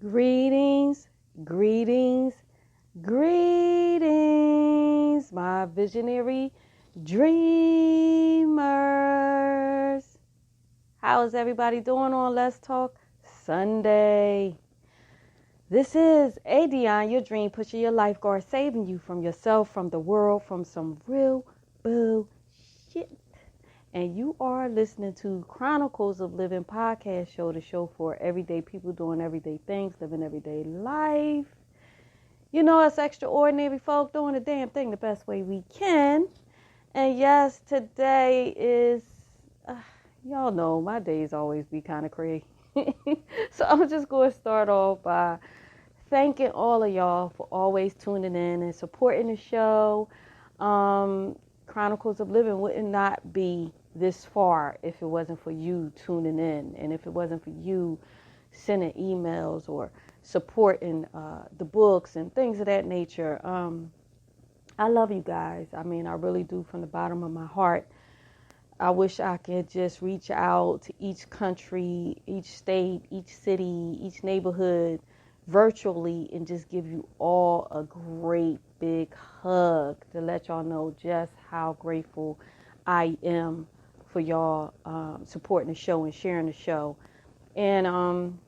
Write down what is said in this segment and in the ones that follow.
Greetings, greetings, greetings, my visionary dreamers. How is everybody doing on Let's Talk Sunday? This is ADionne, your dream pusher, your lifeguard, saving you from yourself, from the world, from some real bullshit. And you are listening to Chronicles of Living podcast show, the show for everyday people doing everyday things, living everyday life. You know, us extraordinary folk doing the damn thing the best way we can. And yes, today is, y'all know my days always be kind of crazy. So I'm just going to start off by thanking all of y'all for always tuning in and supporting the show. Chronicles of Living would not be this far if it wasn't for you tuning in, and if it wasn't for you sending emails or supporting the books and things of that nature. I love you guys. I mean, I really do, from the bottom of my heart. I wish I could just reach out to each country, each state, each city, each neighborhood virtually and just give you all a great big hug to let y'all know just how grateful I am for y'all supporting the show and sharing the show. And I'm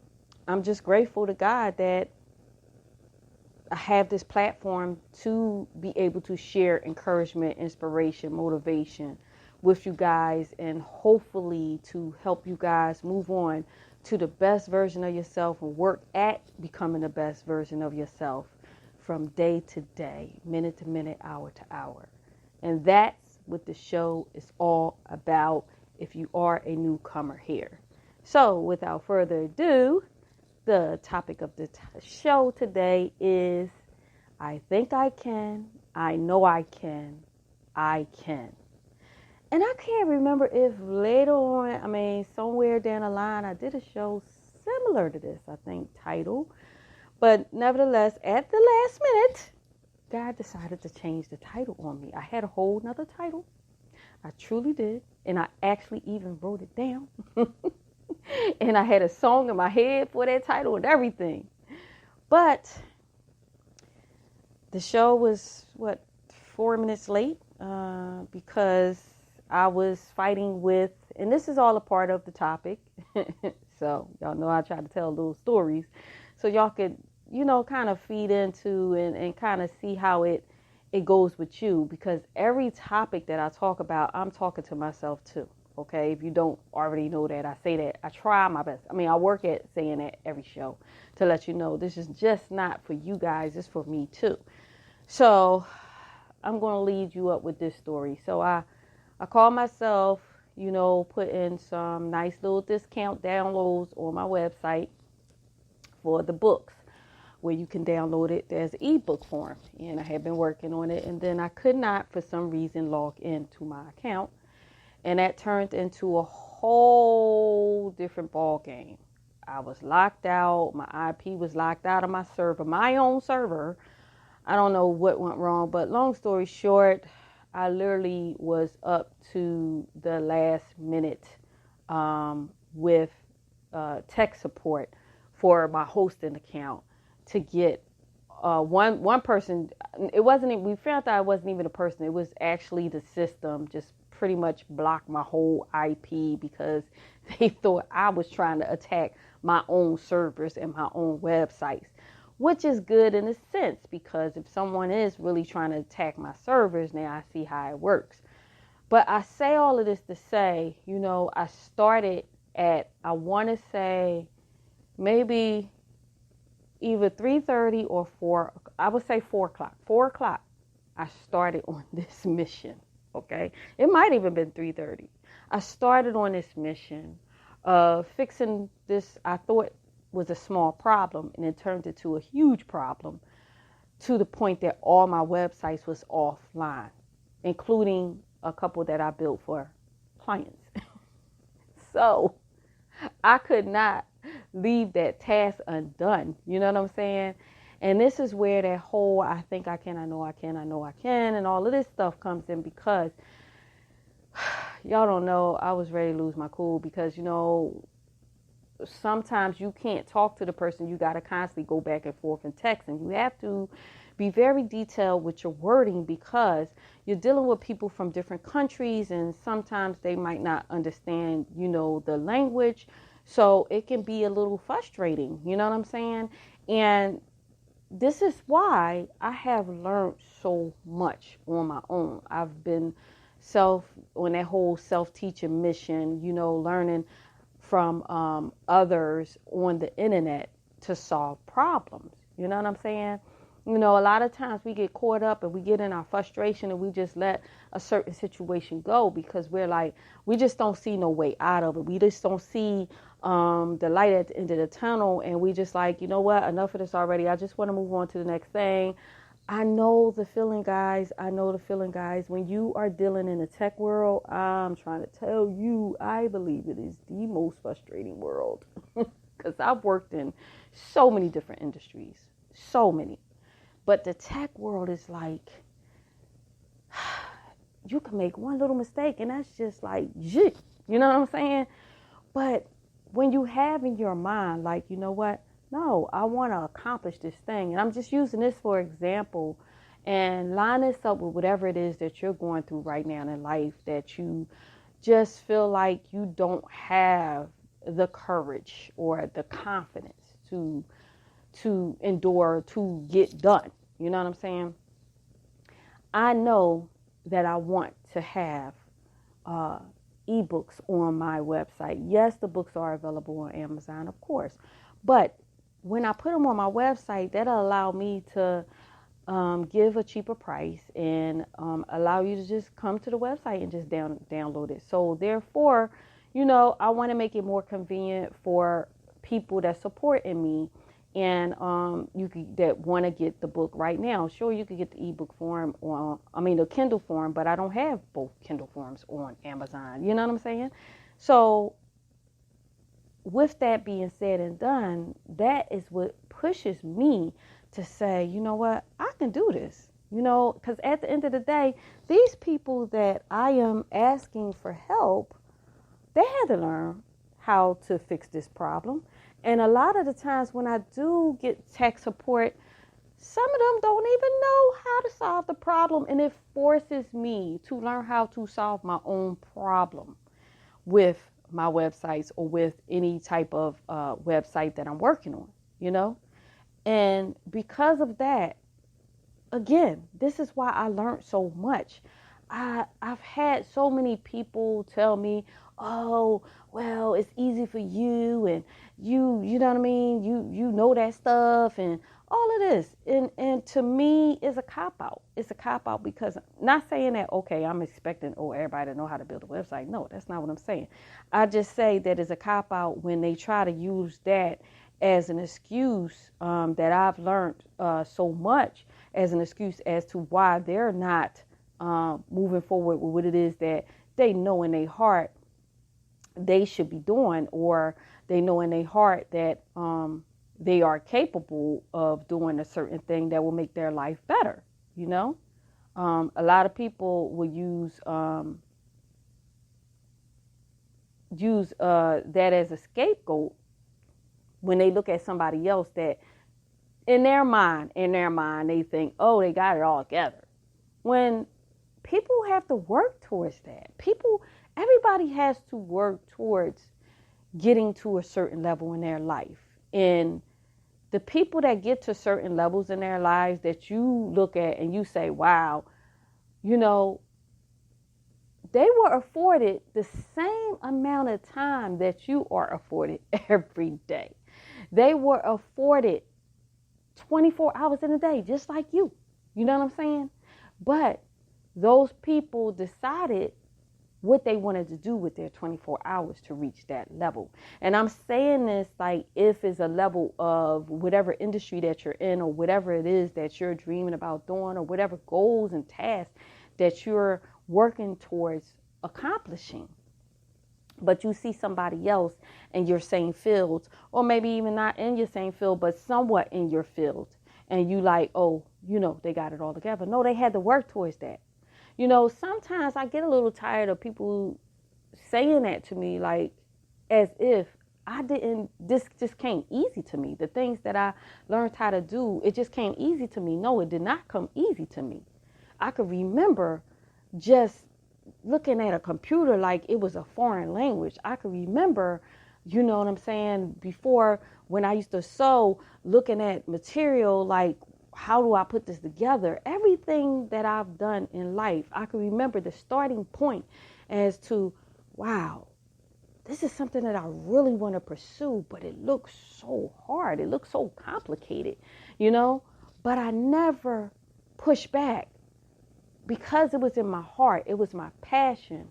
just grateful to God that I have this platform to be able to share encouragement, inspiration, motivation with you guys, and hopefully to help you guys move on to the best version of yourself and work at becoming the best version of yourself from day to day, minute to minute, hour to hour. And that's what the show is all about if you are a newcomer here. So without further ado, the topic of the show today is I think I can, I know I can, I can. And I can't remember if later on, somewhere down the line, I did a show similar to this, I think, title. But nevertheless, at the last minute, God decided to change the title on me. I had a whole nother title. I truly did. And I actually even wrote it down. And I had a song in my head for that title and everything. But the show was, 4 minutes late because I was fighting with, and this is all a part of the topic. So y'all know I try to tell little stories so y'all could, kind of feed into and kind of see how it goes with you, because every topic that I talk about, I'm talking to myself too. Okay, if you don't already know that, I say that. I try my best. I work at saying that every show to let you know this is just not for you guys, it's for me too. So I'm going to lead you up with this story. So I call myself, put in some nice little discount downloads on my website for the books, where you can download it as ebook form. And I had been working on it, and then I could not, for some reason, log into my account. And that turned into a whole different ball game. I was locked out. My IP was locked out of my server, my own server. I don't know what went wrong, but long story short, I literally was up to the last minute with tech support for my hosting account to get one person. It wasn't. We found out it wasn't even a person. It was actually the system just pretty much blocked my whole IP because they thought I was trying to attack my own servers and my own websites, which is good in a sense, because if someone is really trying to attack my servers, now I see how it works. But I say all of this to say, I started at, I want to say maybe either 3:30 or 4, I would say 4 o'clock. 4 o'clock, I started on this mission, okay? It might even been 3:30. I started on this mission of fixing this, I thought was a small problem, and it turned into a huge problem to the point that all my websites was offline, including a couple that I built for clients. So I could not leave that task undone. You know what I'm saying? And this is where that whole I think I can, I know I can, I know I can, and all of this stuff comes in, because y'all don't know, I was ready to lose my cool, because sometimes you can't talk to the person. You got to constantly go back and forth and text, and you have to be very detailed with your wording because you're dealing with people from different countries, and sometimes they might not understand, the language. So it can be a little frustrating, you know what I'm saying? And this is why I have learned so much on my own. I've been on that whole self-teaching mission, learning from others on the internet to solve problems. You know what I'm saying? A lot of times we get caught up and we get in our frustration and we just let a certain situation go because we just don't see no way out of it. We just don't see the light at the end of the tunnel, and we just like, you know what, enough of this already. I just want to move on to the next thing. I know the feeling, guys. When you are dealing in the tech world, I'm trying to tell you, I believe it is the most frustrating world because I've worked in so many different industries, so many. But the tech world is like, you can make one little mistake and that's just like, you know what I'm saying? But when you have in your mind, like, you know what? No, I want to accomplish this thing. And I'm just using this for example and line this up with whatever it is that you're going through right now in life that you just feel like you don't have the courage or the confidence to endure, to get done. You know what I'm saying? I know that I want to have ebooks on my website. Yes, the books are available on Amazon, of course. But when I put them on my website, that'll allow me to give a cheaper price and allow you to just come to the website and just download it. So therefore, I want to make it more convenient for people that support in me and that want to get the book right now. Sure, you could get the ebook form the Kindle form, but I don't have both Kindle forms on Amazon. You know what I'm saying? So with that being said and done, that is what pushes me to say, you know what, I can do this. Because at the end of the day, these people that I am asking for help, they had to learn how to fix this problem. And a lot of the times when I do get tech support, some of them don't even know how to solve the problem. And it forces me to learn how to solve my own problem with my websites or with any type of website that I'm working on, And because of that, again, this is why I learned so much. I've had so many people tell me, oh, well, it's easy for you and you know what I mean? You know that stuff and all of this. And to me, it's a cop-out. It's a cop-out because not saying that, okay, I'm expecting, everybody to know how to build a website. No, that's not what I'm saying. I just say that it's a cop-out when they try to use that as an excuse that I've learned so much as an excuse as to why they're not moving forward with what it is that they know in their heart they should be doing, or they know in their heart that they are capable of doing a certain thing that will make their life better. A lot of people will use that as a scapegoat when they look at somebody else that in their mind they think, oh, they got it all together. When people have to work towards that. Everybody has to work towards getting to a certain level in their life. And the people that get to certain levels in their lives that you look at and you say, wow, they were afforded the same amount of time that you are afforded every day. They were afforded 24 hours in a day, just like you. You know what I'm saying? But those people decided what they wanted to do with their 24 hours to reach that level. And I'm saying this like if it's a level of whatever industry that you're in or whatever it is that you're dreaming about doing or whatever goals and tasks that you're working towards accomplishing. But you see somebody else in your same field, or maybe even not in your same field, but somewhat in your field. And you like, oh, they got it all together. No, they had to work towards that. Sometimes I get a little tired of people saying that to me, like as if this just came easy to me. The things that I learned how to do, it just came easy to me. No, it did not come easy to me. I could remember just looking at a computer like it was a foreign language. I could remember, you know what I'm saying, before when I used to sew, looking at material like, how do I put this together? Everything that I've done in life, I can remember the starting point as to, wow, this is something that I really want to pursue, but it looks so hard. It looks so complicated, you know, but I never pushed back because it was in my heart. It was my passion.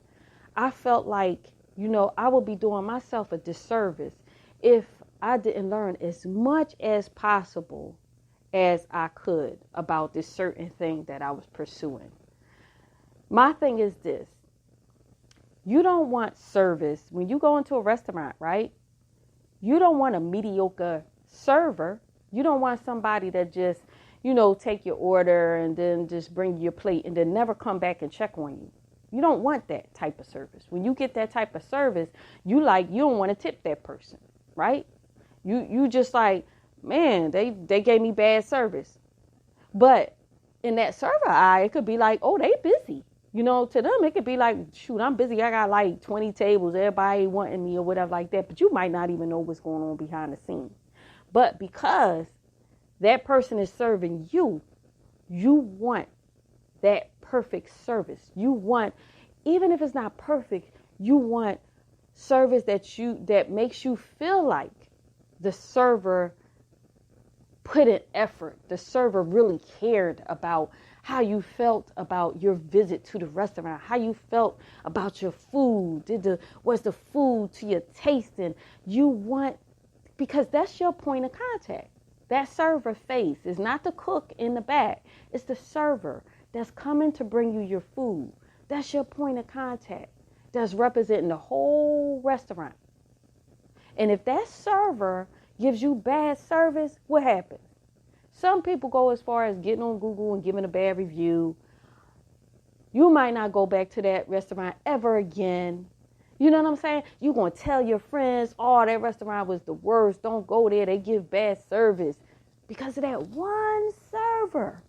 I felt like, you know, I would be doing myself a disservice if I didn't learn as much as possible as I could about this certain thing that I was pursuing. My thing is this. You don't want service. When you go into a restaurant, right? You don't want a mediocre server. You don't want somebody that just, you know, take your order and then just bring you your plate and then never come back and check on you. You don't want that type of service. When you get that type of service, you don't want to tip that person, right? You just like, man, they gave me bad service. But in that server eye, it could be like, oh, they busy. You know, to them, it could be like, shoot, I'm busy. I got like 20 tables, everybody wanting me or whatever like that. But you might not even know what's going on behind the scenes. But because that person is serving you, you want that perfect service. You want, even if it's not perfect, you want service that makes you feel like the server put in effort. The server really cared about how you felt about your visit to the restaurant, how you felt about your food. Was the food to your tasting? You want, because that's your point of contact. That server face is not the cook in the back. It's the server that's coming to bring you your food. That's your point of contact. That's representing the whole restaurant. And if that server gives you bad service, what happens? Some people go as far as getting on Google and giving a bad review. You might not go back to that restaurant ever again. You know what I'm saying? You're going to tell your friends, oh, that restaurant was the worst. Don't go there. They give bad service. Because of that one server.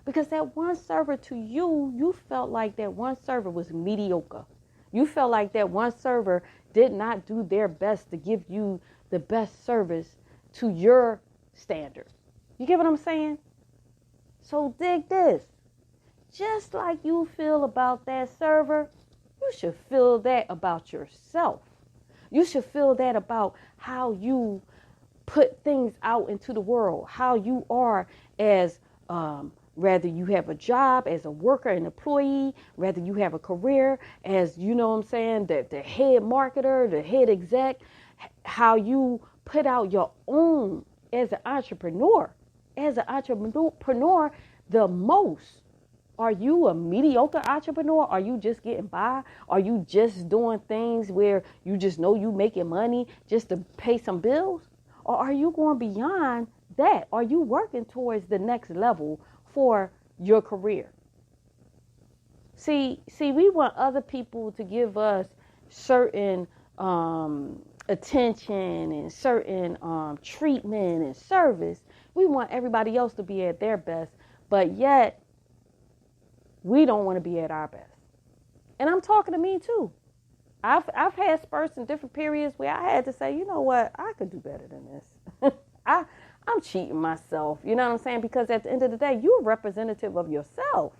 Because that one server to you, you felt like that one server was mediocre. You felt like that one server did not do their best to give you the best service to your standard. You get what I'm saying? So dig this. Just like you feel about that server, you should feel that about yourself. You should feel that about how you put things out into the world, how you are as, whether you have a job as a worker, an employee, whether you have a career as, you know what I'm saying, the head marketer, the head exec, how you put out your own as an entrepreneur. As an entrepreneur, the most. Are you a mediocre entrepreneur? Are you just getting by? Are you just doing things where you just know you making money just to pay some bills? Or are you going beyond that? Are you working towards the next level for your career? See, we want other people to give us certain attention and certain treatment and service. We want everybody else to be at their best, but yet we don't want to be at our best. And I'm talking to me too. I've had spurts in different periods where I had to say, you know what, I could do better than this. I'm cheating myself, you know what I'm saying? Because at the end of the day, you're a representative of yourself.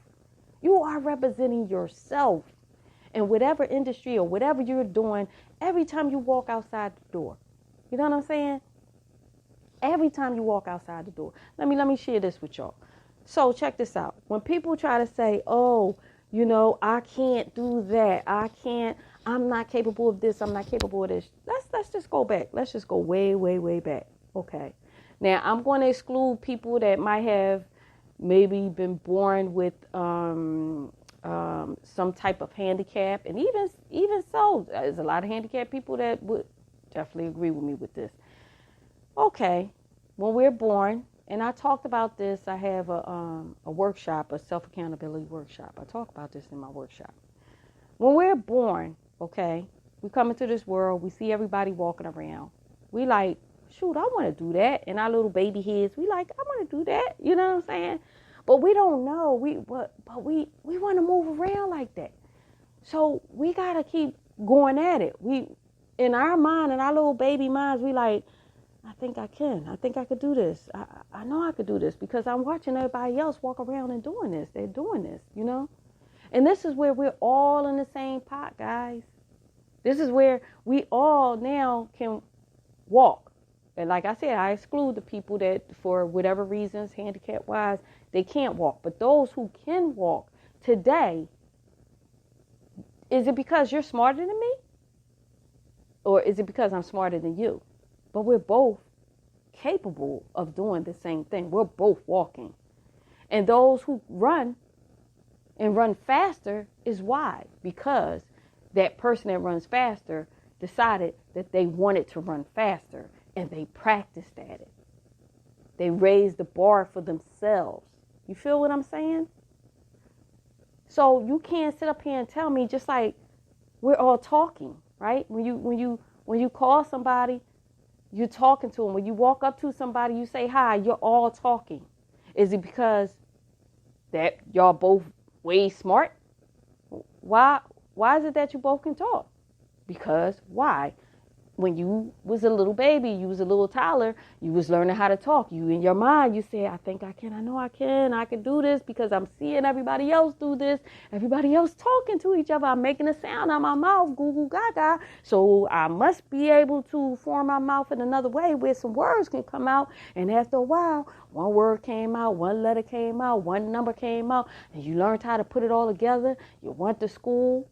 You are representing yourself in whatever industry or whatever you're doing every time you walk outside the door. You know what I'm saying? Every time you walk outside the door. Let me share this with y'all. So check this out. When people try to say, oh, you know, I can't do that. I'm not capable of this. I'm not capable of this. Let's just go back. Let's just go way, way, way back. Okay. Now, I'm going to exclude people that might have maybe been born with some type of handicap. And even so, there's a lot of handicapped people that would definitely agree with me with this. Okay, when we're born, and I talked about this, I have a workshop, a self-accountability workshop. I talk about this in my workshop. When we're born, okay, we come into this world, we see everybody walking around. We like, shoot, I want to do that. And our little baby heads, we like, I want to do that. You know what I'm saying? But we don't know. We want to move around like that. So we got to keep going at it. We, in our mind, in our little baby minds, we like, I think I can. I think I could do this. I know I could do this because I'm watching everybody else walk around and doing this. They're doing this, you know? And this is where we're all in the same pot, guys. This is where we all now can walk. And like I said, I exclude the people that, for whatever reasons, handicap-wise, they can't walk. But those who can walk today, is it because you're smarter than me? Or is it because I'm smarter than you? But we're both capable of doing the same thing. We're both walking. And those who run and run faster is why? Because that person that runs faster decided that they wanted to run faster and they practiced at it. They raised the bar for themselves. You feel what I'm saying? So you can't sit up here and tell me, just like we're all talking, right? When you call somebody, you're talking to them. When you walk up to somebody, you say hi, you're all talking. Is it because that y'all both way smart? Why is it that you both can talk? Because why? When you was a little baby, you was a little toddler, you was learning how to talk. You, in your mind, you said, I think I can, I know I can do this because I'm seeing everybody else do this. Everybody else talking to each other. I'm making a sound out my mouth, goo goo gaga. So I must be able to form my mouth in another way where some words can come out. And after a while, one word came out, one letter came out, one number came out, and you learned how to put it all together. You went to school.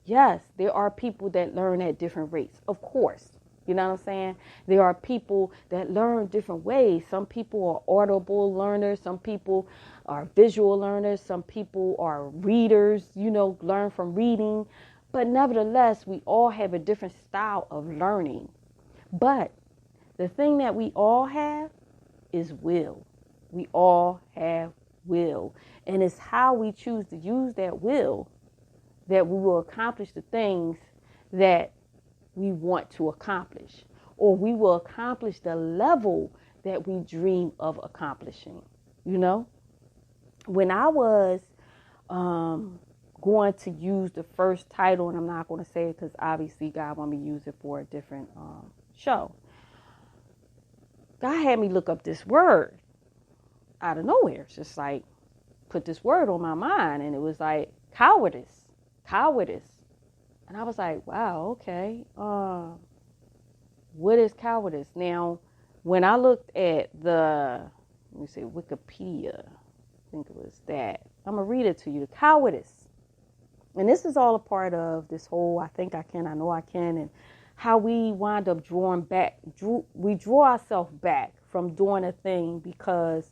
Yes, there are people that learn at different rates, of course. You know what I'm saying? There are people that learn different ways. Some people are audible learners. Some people are visual learners. Some people are readers, learn from reading. But nevertheless, we all have a different style of learning. But the thing that we all have is will. We all have will. And it's how we choose to use that will that we will accomplish the things that we want to accomplish, or we will accomplish the level that we dream of accomplishing. When I was going to use the first title, and I'm not going to say it because obviously God wanted me to use it for a different show. God had me look up this word out of nowhere. It's just like, put this word on my mind, and it was like cowardice. And I was like, wow, okay. What is cowardice? Now, when I looked at Wikipedia, I think it was that. I'm going to read it to you. Cowardice. And this is all a part of this whole, I think I can, I know I can, and how we wind up we draw ourselves back from doing a thing because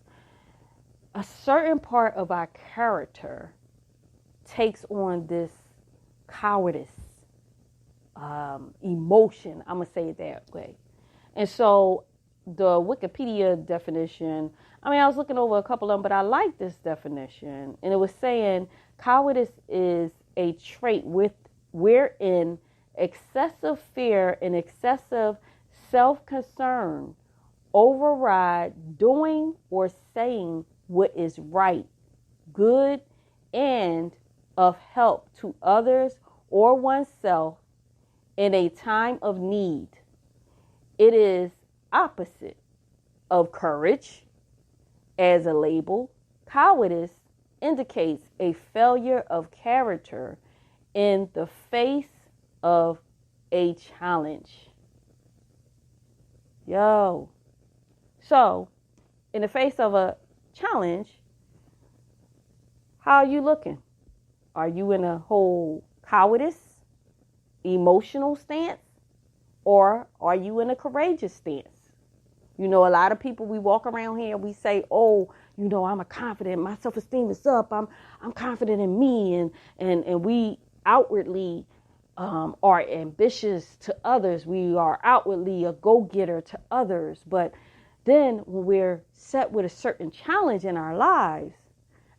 a certain part of our character takes on this cowardice emotion. I'm going to say it that way. And so the Wikipedia definition, I was looking over a couple of them, but I like this definition. And it was saying cowardice is a trait wherein excessive fear and excessive self-concern override doing or saying what is right, good, and of help to others or oneself in a time of need. It is opposite of courage. As a label, cowardice indicates a failure of character in the face of a challenge. So, in the face of a challenge, how are you looking? Are you in a whole cowardice, emotional stance, or are you in a courageous stance? A lot of people, we walk around here and we say, I'm confident, my self-esteem is up, I'm confident in me, and we outwardly are ambitious to others. We are outwardly a go-getter to others. But then when we're set with a certain challenge in our lives,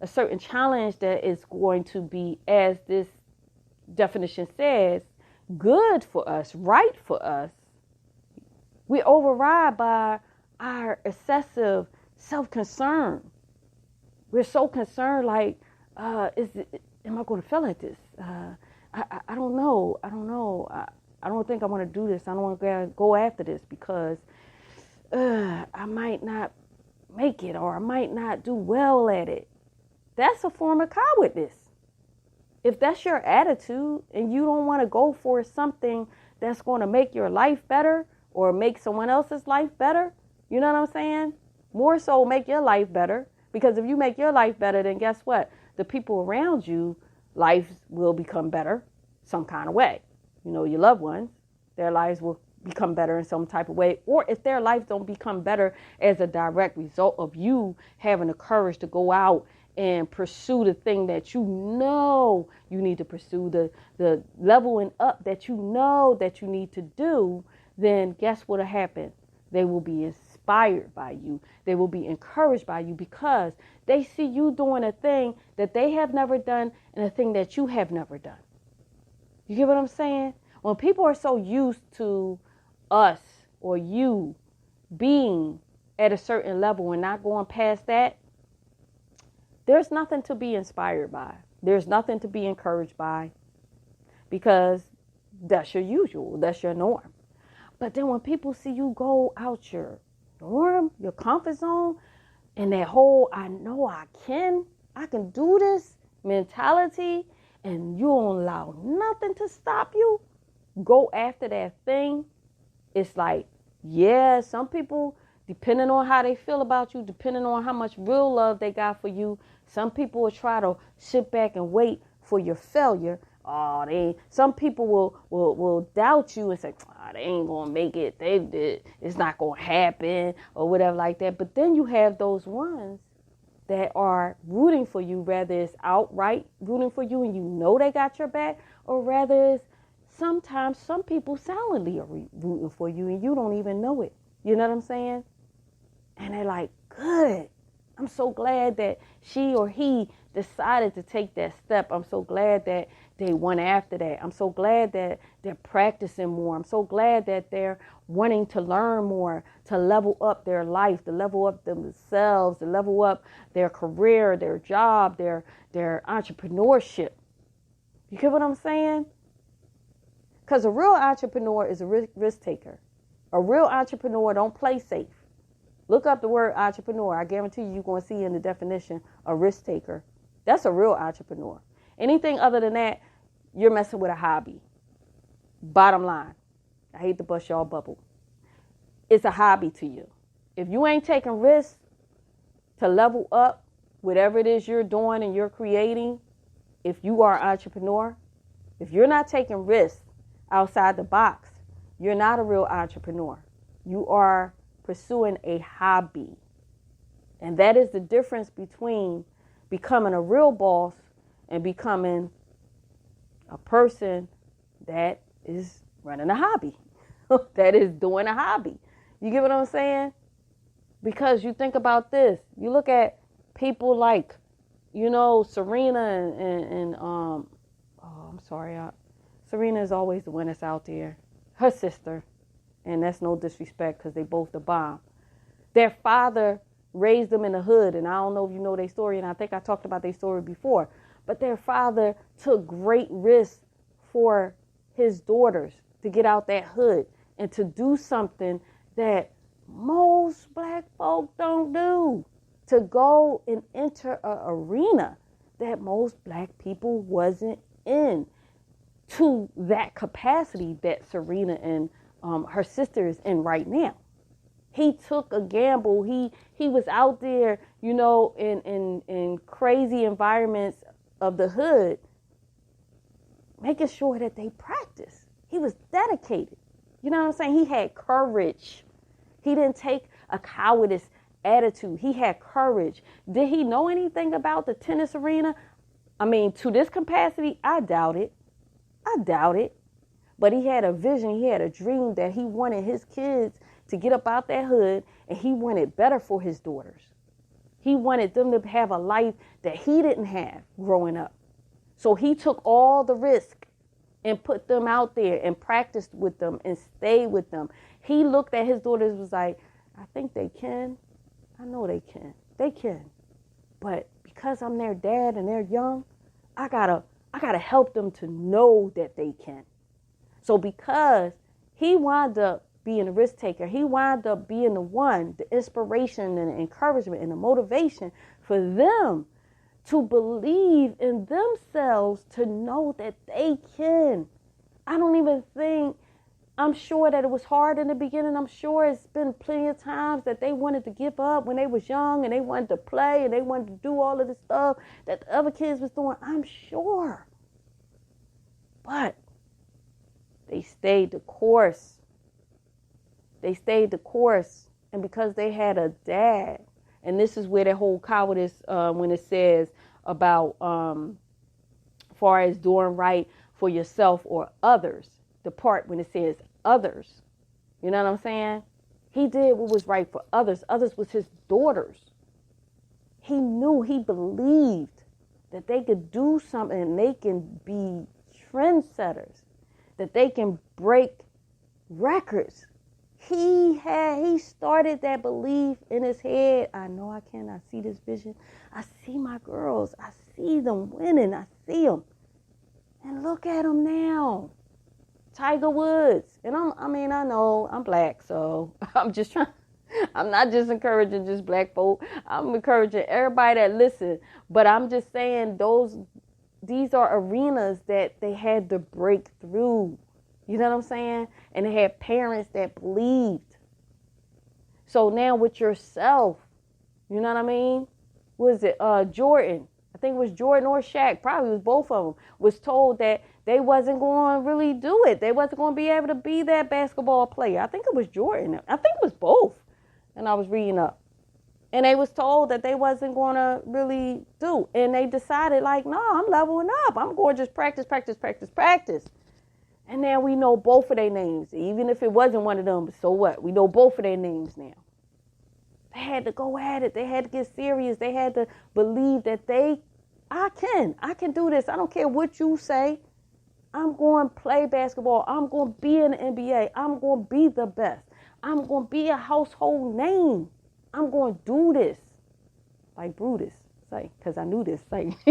a certain challenge that is going to be, as this definition says, good for us, right for us, We override by our excessive self-concern. We're so concerned, like, am I going to fail at this? I don't know. I don't think I want to do this. I don't want to go after this because I might not make it, or I might not do well at it. That's a form of cowardness. If that's your attitude and you don't want to go for something that's going to make your life better or make someone else's life better, you know what I'm saying? More so make your life better, because if you make your life better, then guess what? The people around you, life will become better some kind of way. You know, your loved ones, their lives will become better in some type of way. Or if their lives don't become better as a direct result of you having the courage to go out and pursue the thing that you know you need to pursue, the leveling up that you know that you need to do, then guess what will happen? They will be inspired by you. They will be encouraged by you because they see you doing a thing that they have never done and a thing that you have never done. You get what I'm saying? When people are so used to us or you being at a certain level and not going past that, there's nothing to be inspired by. There's nothing to be encouraged by, because that's your usual, that's your norm. But then when people see you go out your norm, your comfort zone, and that whole I know I can do this mentality, and you don't allow nothing to stop you, go after that thing, it's like, yeah, some people, depending on how they feel about you, depending on how much real love they got for you, some people will try to sit back and wait for your failure. Some people will doubt you and say, they ain't gonna make it. It's not gonna happen or whatever like that. But then you have those ones that are rooting for you, whether it's outright rooting for you and you know they got your back, or rather it's sometimes some people silently are rooting for you and you don't even know it. You know what I'm saying? And they're like, good. I'm so glad that she or he decided to take that step. I'm so glad that they went after that. I'm so glad that they're practicing more. I'm so glad that they're wanting to learn more, to level up their life, to level up themselves, to level up their career, their job, their entrepreneurship. You get what I'm saying? Because a real entrepreneur is a risk taker. A real entrepreneur don't play safe. Look up the word entrepreneur. I guarantee you're going to see in the definition a risk taker. That's a real entrepreneur. Anything other than that, you're messing with a hobby. Bottom line. I hate to bust y'all bubble. It's a hobby to you. If you ain't taking risks to level up whatever it is you're doing and you're creating, if you are an entrepreneur, if you're not taking risks outside the box, you're not a real entrepreneur. You are pursuing a hobby. And that is the difference between becoming a real boss and becoming a person that is running a hobby, that is doing a hobby. You get what I'm saying? Because you think about this. You look at people like, Serena Serena is always the one that's out there. Her sister. And that's no disrespect because they both the bomb. Their father raised them in the hood. And I don't know if you know their story. And I think I talked about their story before. But their father took great risks for his daughters to get out that hood and to do something that most black folk don't do. To go and enter an arena that most black people wasn't in to that capacity that Serena and her sister is in right now. He took a gamble. He was out there, in crazy environments of the hood, making sure that they practice. He was dedicated. You know what I'm saying? He had courage. He didn't take a cowardice attitude. He had courage. Did he know anything about the tennis arena? I mean, to this capacity, I doubt it. But he had a vision, he had a dream that he wanted his kids to get up out that hood, and he wanted better for his daughters. He wanted them to have a life that he didn't have growing up. So he took all the risk and put them out there and practiced with them and stayed with them. He looked at his daughters and was like, I think they can. I know they can. They can. But because I'm their dad and they're young, I gotta help them to know that they can. So because he wound up being a risk taker, he wound up being the one, the inspiration and the encouragement and the motivation for them to believe in themselves, to know that they can. I don't even think, I'm sure that it was hard in the beginning. I'm sure it's been plenty of times that they wanted to give up when they was young and they wanted to play and they wanted to do all of the stuff that the other kids was doing. I'm sure. But they stayed the course. They stayed the course. And because they had a dad, and this is where that whole cowardice, when it says about far as doing right for yourself or others, the part when it says others, you know what I'm saying? He did what was right for others. Others was his daughters. He knew, he believed that they could do something and they can be trendsetters, that they can break records. He started that belief in his head. I know I can. I see this vision. I see my girls. I see them winning. I see them. And look at them now. Tiger Woods. And I know I'm black, so I'm just trying. I'm not just encouraging just black folk. I'm encouraging everybody that listen. But I'm just saying these are arenas that they had to break through. You know what I'm saying? And they had parents that believed. So now with yourself, you know what I mean? Was it Jordan? I think it was Jordan or Shaq, probably was both of them, was told that they wasn't going to really do it. They wasn't going to be able to be that basketball player. I think it was Jordan. I think it was both. And I was reading up. And they was told that they wasn't going to really do. And they decided like, no, I'm leveling up. I'm going to just practice. And now we know both of their names. Even if it wasn't one of them, so what? We know both of their names now. They had to go at it. They had to get serious. They had to believe that I can do this. I don't care what you say. I'm going to play basketball. I'm going to be in the NBA. I'm going to be the best. I'm going to be a household name. I'm going to do this. Like Brutus. Because I knew this. That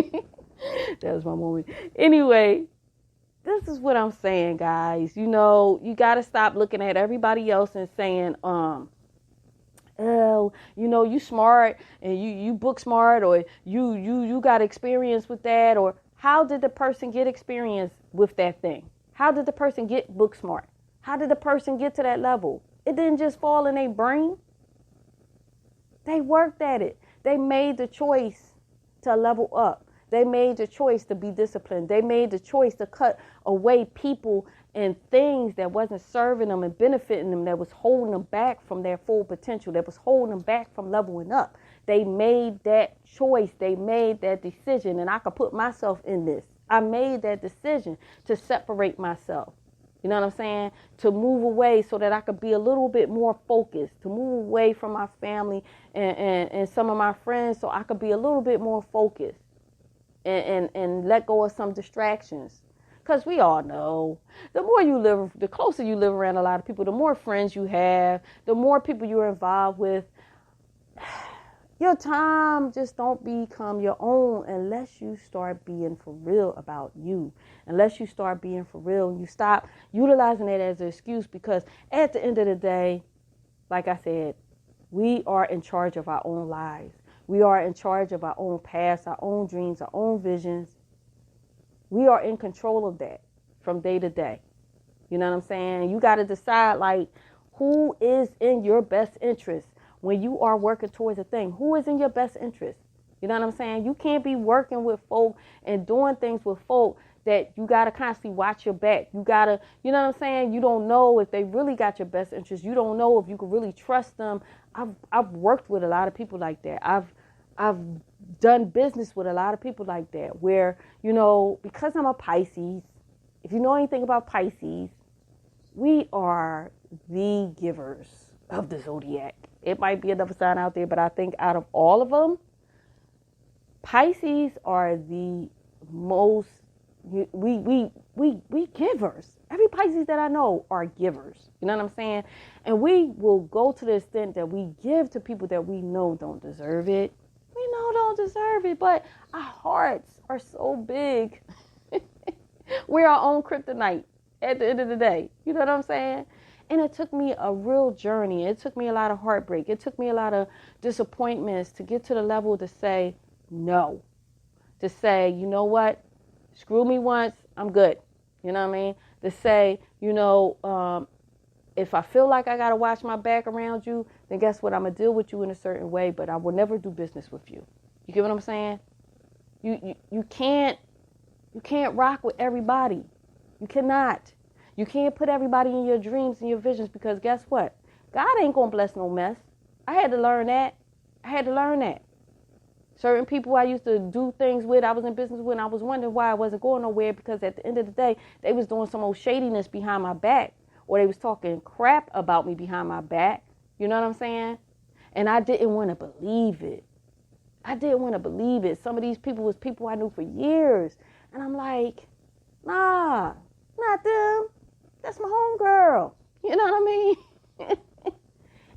was my moment. Anyway, this is what I'm saying, guys. You know, you got to stop looking at everybody else and saying, oh, you know, you smart and you book smart, or you got experience with that, or how did the person get experience with that thing? How did the person get book smart? How did the person get to that level? It didn't just fall in their brain. They worked at it. They made the choice to level up. They made the choice to be disciplined. They made the choice to cut away people and things that wasn't serving them and benefiting them, that was holding them back from their full potential, that was holding them back from leveling up. They made that choice. They made that decision. And I could put myself in this. I made that decision to separate myself. You know what I'm saying? To move away so that I could be a little bit more focused, to move away from my family and some of my friends so I could be a little bit more focused. And let go of some distractions. Because we all know, the more you live, the closer you live around a lot of people, the more friends you have, the more people you're involved with, your time just don't become your own unless you start being for real about you. Unless you start being for real and you stop utilizing it as an excuse, because at the end of the day, like I said, we are in charge of our own lives. We are in charge of our own paths, our own dreams, our own visions. We are in control of that from day to day. You know what I'm saying? You got to decide, like, who is in your best interest when you are working towards a thing. Who is in your best interest? You know what I'm saying? You can't be working with folk and doing things with folk that you got to constantly watch your back. You got to, you know what I'm saying? You don't know if they really got your best interest. You don't know if you can really trust them. I've worked with a lot of people like that. I've done business with a lot of people like that, where, you know, because I'm a Pisces, if you know anything about Pisces, we are the givers of the zodiac. It might be another sign out there, but I think out of all of them, Pisces are the most We givers. Every Pisces that I know are givers. You know what I'm saying? And we will go to the extent that we give to people that we know don't deserve it. We know don't deserve it, but our hearts are so big. We're our own kryptonite at the end of the day. You know what I'm saying? And it took me a real journey. It took me a lot of heartbreak. It took me a lot of disappointments to get to the level to say no. To say, you know what? Screw me once, I'm good. You know what I mean? To say, if I feel like I got to watch my back around you, then guess what? I'm going to deal with you in a certain way, but I will never do business with you. You get what I'm saying? You can't rock with everybody. You cannot. You can't put everybody in your dreams and your visions, because guess what? God ain't going to bless no mess. I had to learn that. Certain people I used to do things with, I was in business with, and I was wondering why I wasn't going nowhere, because at the end of the day, they was doing some old shadiness behind my back, or they was talking crap about me behind my back. You know what I'm saying? And I didn't want to believe it. Some of these people was people I knew for years. And I'm like, nah, not them. That's my homegirl. You know what I mean?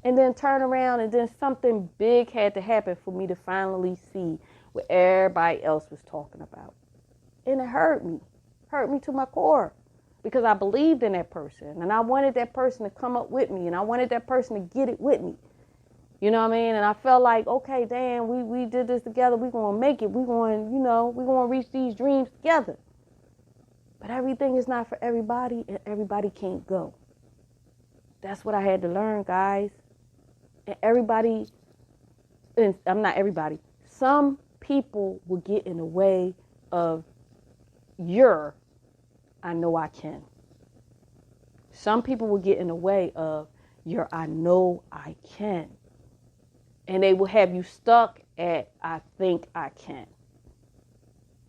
And then turn around, and then something big had to happen for me to finally see what everybody else was talking about. And it hurt me to my core, because I believed in that person, and I wanted that person to come up with me, and I wanted that person to get it with me. You know what I mean? And I felt like, okay, damn, we did this together. We're going to make it. We're going to reach these dreams together. But everything is not for everybody, and everybody can't go. That's what I had to learn, guys. And everybody, and I'm not everybody, some people will get in the way of your I know I can. Some people will get in the way of your I know I can. And they will have you stuck at I think I can.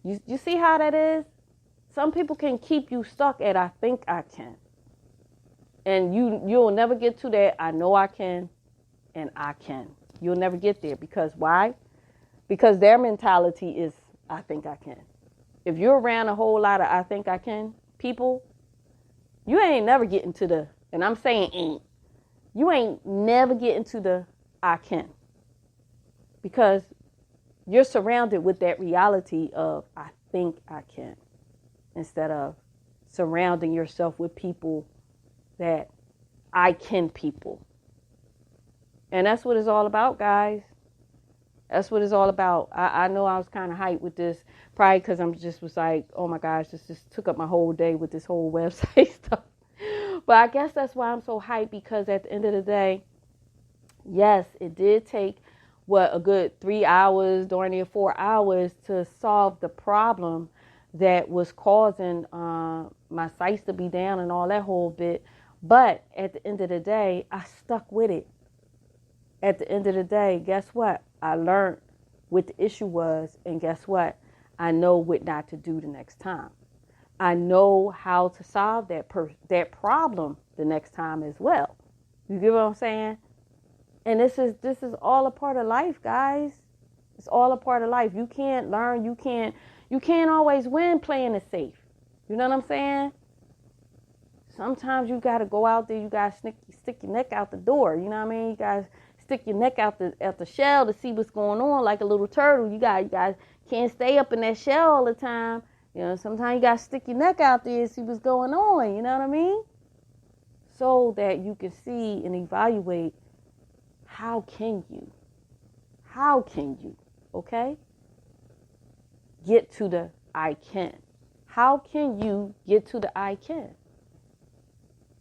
You see how that is? Some people can keep you stuck at I think I can. And you'll never get to that I know I can and I can. You'll never get there. Because why? Because their mentality is I think I can. If you're around a whole lot of I think I can people, you ain't never getting to the, and I'm saying ain't, you ain't never getting to the I can. Because you're surrounded with that reality of I think I can, instead of surrounding yourself with people that I can people. And that's what it's all about, guys. That's what it's all about. I know I was kind of hyped with this, probably because I'm just was like, oh my gosh, this just took up my whole day with this whole website stuff. But I guess that's why I'm so hyped, because at the end of the day, yes, it did take, a good 3 hours, during the 4 hours, to solve the problem that was causing my sites to be down and all that whole bit. But at the end of the day, I stuck with it. At the end of the day, guess what? I learned what the issue was, and guess what? I know what not to do the next time. I know how to solve that problem the next time as well. You get what I'm saying? And this is all a part of life, guys. It's all a part of life. You can't learn. You can't always win playing it safe. You know what I'm saying? Sometimes you got to go out there. You got to stick your neck out the door. You know what I mean? You got to stick your neck out the shell to see what's going on, like a little turtle. You guys can't stay up in that shell all the time. You know, sometimes you got to stick your neck out there and see what's going on. You know what I mean? So that you can see and evaluate, how can you, okay, get to the I can. How can you get to the I can?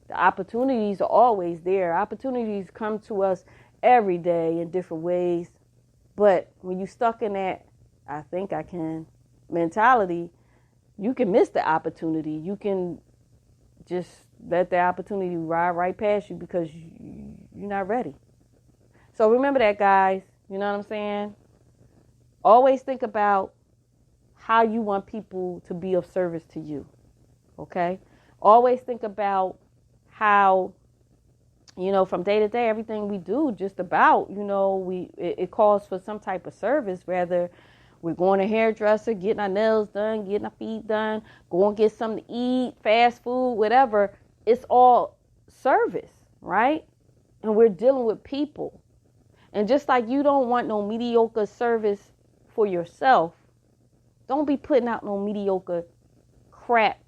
The opportunities are always there. Opportunities come to us every day in different ways. But when you're stuck in that I think I can mentality, you can miss the opportunity. You can just let the opportunity ride right past you because you're not ready. So remember that, guys. You know what I'm saying? Always think about how you want people to be of service to you. Okay? Always think about how, from day to day, everything we do, just about, it calls for some type of service, whether We're going to hairdresser, getting our nails done, getting our feet done, going to get something to eat, fast food, whatever. It's all service, right? And we're dealing with people. And just like you don't want no mediocre service for yourself, don't be putting out no mediocre crap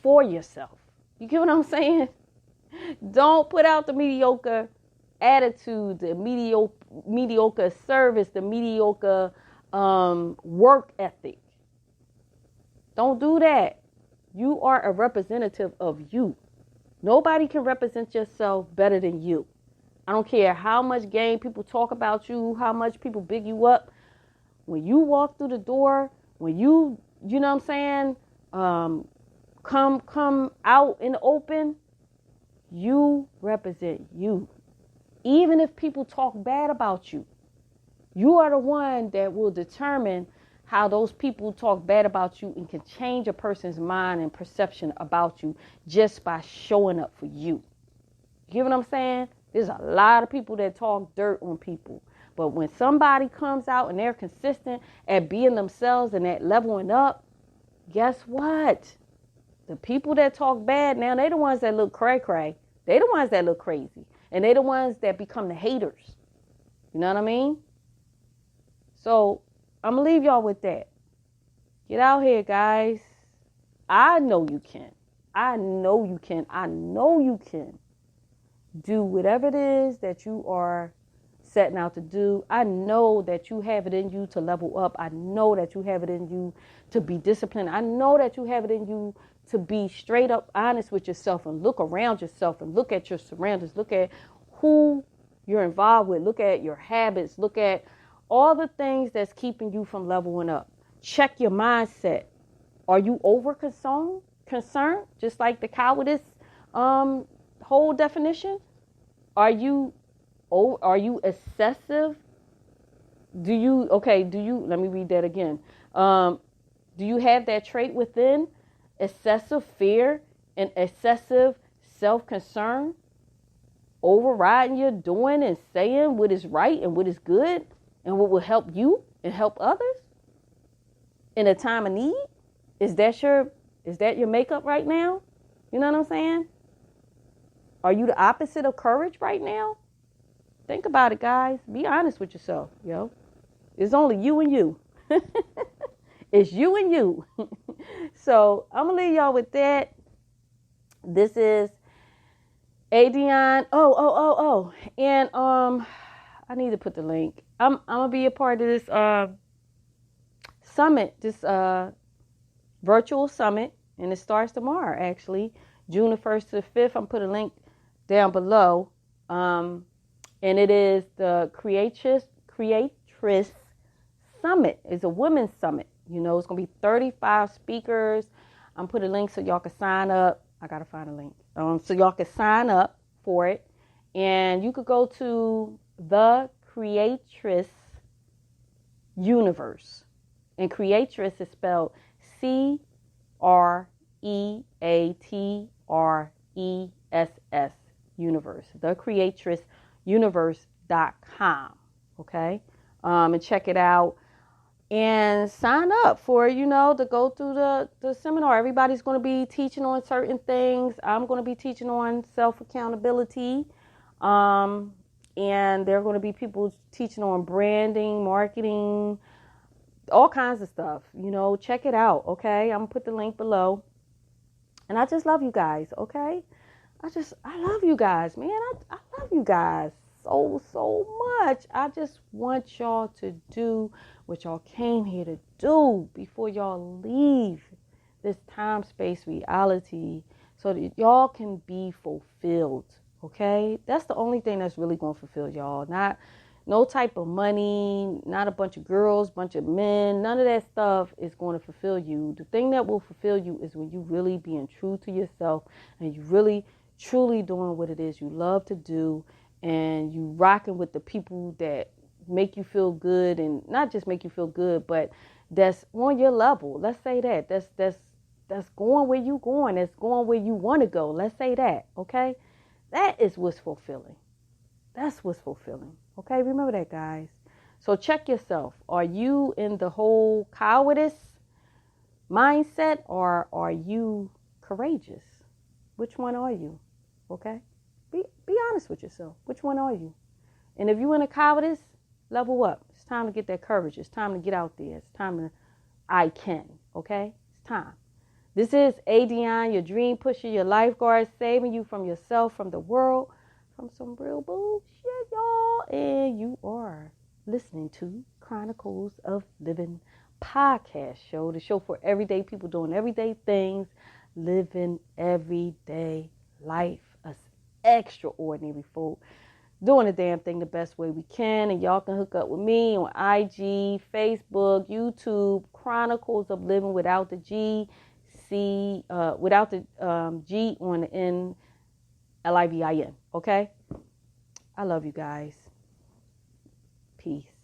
for yourself. You get what I'm saying? Don't put out the mediocre attitude, the mediocre service, the mediocre work ethic. Don't do that. You are a representative of you. Nobody can represent yourself better than you. I don't care how much game people talk about you, how much people big you up. When you walk through the door, when you know what I'm saying, come out in the open, you represent you. Even if people talk bad about you, you are the one that will determine how those people talk bad about you and can change a person's mind and perception about you just by showing up for you. You get what I'm saying? There's a lot of people that talk dirt on people. But when somebody comes out and they're consistent at being themselves and at leveling up, guess what? The people that talk bad now, they the ones that look cray-cray. They the ones that look crazy. And they the ones that become the haters. You know what I mean? So I'm going to leave y'all with that. Get out here, guys. I know you can. I know you can. I know you can do whatever it is that you are setting out to do. I know that you have it in you to level up. I know that you have it in you to be disciplined. I know that you have it in you to be straight up honest with yourself and look around yourself and look at your surroundings. Look at who you're involved with. Look at your habits. Look at all the things that's keeping you from leveling up. Check your mindset. Are you over concerned? Just like the cowardice whole definition? Are you excessive? Let me read that again. Do you have that trait within? Excessive fear and excessive self-concern? Overriding your doing and saying what is right and what is good and what will help you and help others in a time of need? Is that your makeup right now? You know what I'm saying? Are you the opposite of courage right now? Think about it, guys. Be honest with yourself, yo. It's only you and you. It's you and you. So I'm going to leave y'all with that. This is ADionne. Oh. And I need to put the link. I'm going to be a part of this summit, this virtual summit. And it starts tomorrow, actually. June the 1st to the 5th. I'm putting a link down below. And it is the Creatress Summit. It's a women's summit. You know, it's going to be 35 speakers. I'm putting a link so y'all can sign up. I got to find a link. So y'all can sign up for it. And you could go to the Creatress Universe. And Creatress is spelled CREATRESS Universe. TheCreatressUniverse.com. Okay? And check it out. And sign up for, to go through the seminar. Everybody's going to be teaching on certain things. I'm going to be teaching on self-accountability. And there are going to be people teaching on branding, marketing, all kinds of stuff. Check it out, okay? I'm going to put the link below. And I just love you guys, okay? I love you guys, man. I love you guys so much. I just want y'all to do what y'all came here to do before y'all leave this time, space, reality, so that y'all can be fulfilled, okay? That's the only thing that's really going to fulfill y'all. Not no type of money, not a bunch of girls, bunch of men. None of that stuff is going to fulfill you. The thing that will fulfill you is when you really being true to yourself and you really, truly doing what it is you love to do, and you rocking with the people that make you feel good, and not just make you feel good, but that's on your level. Let's say that. That's going where you going. That's going where you want to go. Let's say that, okay? That is what's fulfilling. That's what's fulfilling. Okay, remember that, guys. So check yourself. Are you in the whole cowardice mindset, or are you courageous? Which one are you? Okay? Be honest with yourself. Which one are you? And if you're in a cowardice, level up. It's time to get that courage. It's time to get out there. It's time to, I can. Okay? It's time. This is ADionne, your dream pusher, your lifeguard, saving you from yourself, from the world, from some real bullshit, y'all. And you are listening to Chronicles of Living podcast show, the show for everyday people doing everyday things, living everyday life, us extraordinary folk, doing the damn thing the best way we can. And y'all can hook up with me on IG, Facebook, YouTube, Chronicles of Living without the G, without the G on the end, LIVIN. Okay? I love you guys. Peace.